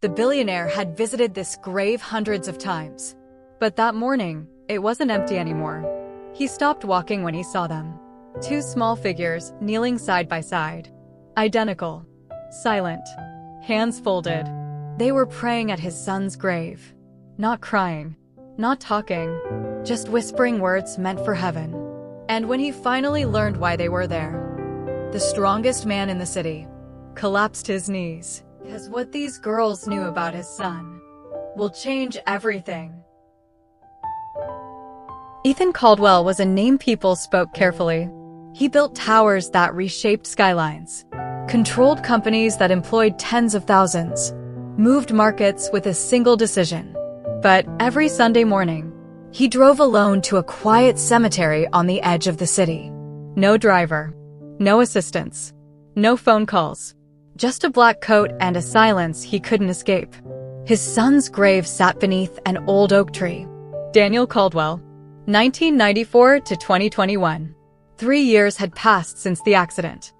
The billionaire had visited this grave hundreds of times. But that morning, it wasn't empty anymore. He stopped walking when he saw them. Two small figures kneeling side by side. Identical. Silent. Hands folded. They were praying at his son's grave. Not crying. Not talking. Just whispering words meant for heaven. And when he finally learned why they were there, the strongest man in the city collapsed his knees. Because what these girls knew about his son will change everything. Ethan Caldwell was a name people spoke carefully. He built towers that reshaped skylines, controlled companies that employed tens of thousands, moved markets with a single decision. But every Sunday morning, he drove alone to a quiet cemetery on the edge of the city. No driver, no assistants, no phone calls, just a black coat and a silence he couldn't escape. His son's grave sat beneath an old oak tree. Daniel Caldwell, 1994 to 2021. 3 years had passed since the accident.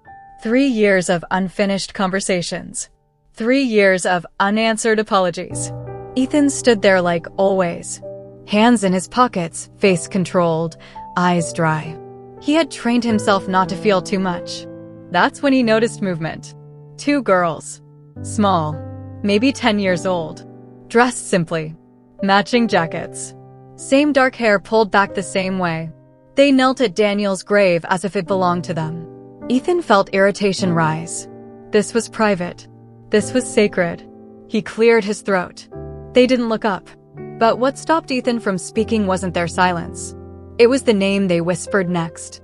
3 years of unfinished conversations. 3 years of unanswered apologies. Ethan stood there like always. Hands in his pockets, face controlled, eyes dry. He had trained himself not to feel too much. That's when he noticed movement. 2 girls. Small. Maybe 10 years old. Dressed simply. Matching jackets. Same dark hair pulled back the same way. They knelt at Daniel's grave as if it belonged to them. Ethan felt irritation rise. This was private. This was sacred. He cleared his throat. They didn't look up. But what stopped Ethan from speaking wasn't their silence. It was the name they whispered next.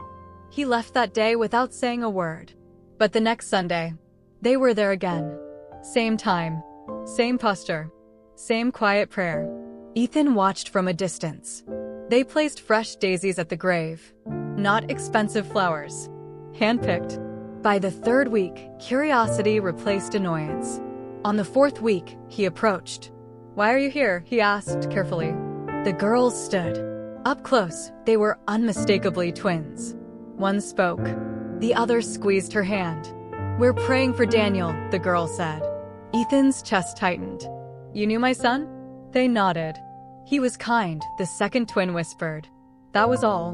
He left that day without saying a word. But the next Sunday, they were there again. Same time, same posture, same quiet prayer. Ethan watched from a distance. They placed fresh daisies at the grave. Not expensive flowers. Handpicked. By the 3rd week, curiosity replaced annoyance. On the 4th week, he approached. "Why are you here?" he asked carefully. The girls stood. Up close, they were unmistakably twins. One spoke. The other squeezed her hand. "We're praying for Daniel," the girl said. Ethan's chest tightened. "You knew my son?" They nodded. "He was kind," the second twin whispered. That was all.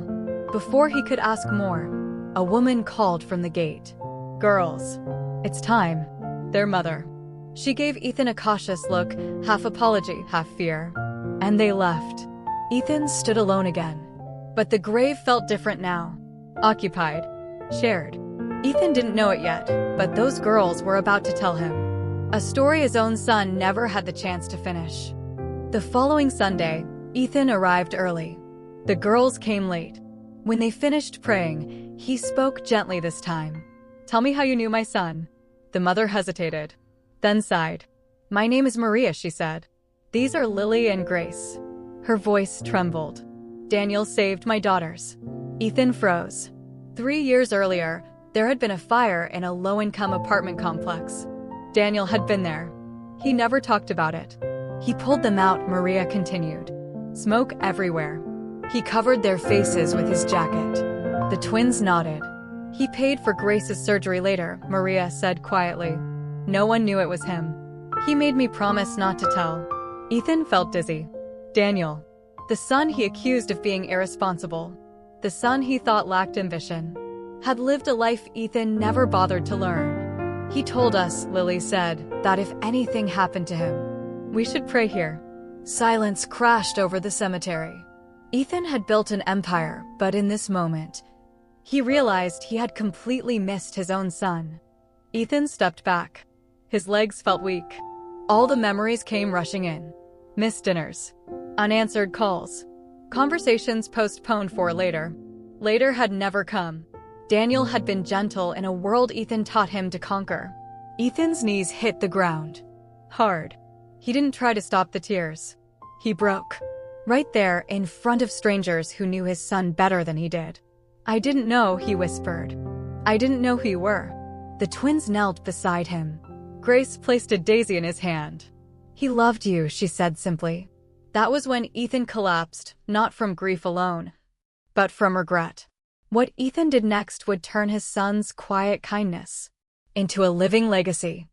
Before he could ask more, a woman called from the gate. "Girls, it's time." Their mother. She gave Ethan a cautious look, half apology, half fear. And they left. Ethan stood alone again. But the grave felt different now. Occupied. Shared. Ethan didn't know it yet, but those girls were about to tell him a story his own son never had the chance to finish. The following Sunday, Ethan arrived early. The girls came late. When they finished praying, he spoke gently this time. "Tell me how you knew my son." The mother hesitated, then sighed. "My name is Maria," she said. "These are Lily and Grace." Her voice trembled. "Daniel saved my daughters." Ethan froze. 3 years earlier, there had been a fire in a low-income apartment complex. Daniel had been there. He never talked about it. "He pulled them out," Maria continued. "Smoke everywhere. He covered their faces with his jacket." The twins nodded. "He paid for Grace's surgery later," Maria said quietly. "No one knew it was him. He made me promise not to tell." Ethan felt dizzy. Daniel. The son he accused of being irresponsible. The son he thought lacked ambition. Had lived a life Ethan never bothered to learn. "He told us," Lily said, "that if anything happened to him, we should pray here." Silence crashed over the cemetery. Ethan had built an empire, but in this moment, he realized he had completely missed his own son. Ethan stepped back. His legs felt weak. All the memories came rushing in. Missed dinners. Unanswered calls. Conversations postponed for later. Later had never come. Daniel had been gentle in a world Ethan taught him to conquer. Ethan's knees hit the ground. Hard. He didn't try to stop the tears. He broke. Right there, in front of strangers who knew his son better than he did. "I didn't know," he whispered. "I didn't know who you were." The twins knelt beside him. Grace placed a daisy in his hand. "He loved you," she said simply. That was when Ethan collapsed, not from grief alone, but from regret. What Ethan did next would turn his son's quiet kindness into a living legacy.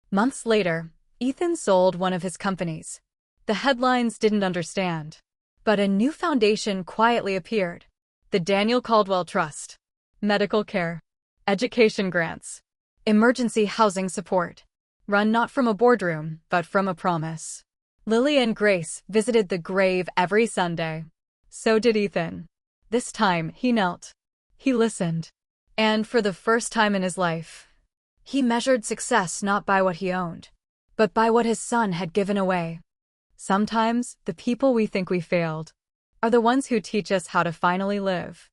Months later, Ethan sold one of his companies. The headlines didn't understand. But a new foundation quietly appeared. The Daniel Caldwell Trust. Medical care. Education grants. Emergency housing support. Run not from a boardroom, but from a promise. Lily and Grace visited the grave every Sunday. So did Ethan. This time, he knelt. He listened. And for the first time in his life, he measured success not by what he owned, but by what his son had given away. Sometimes, the people we think we failed are the ones who teach us how to finally live.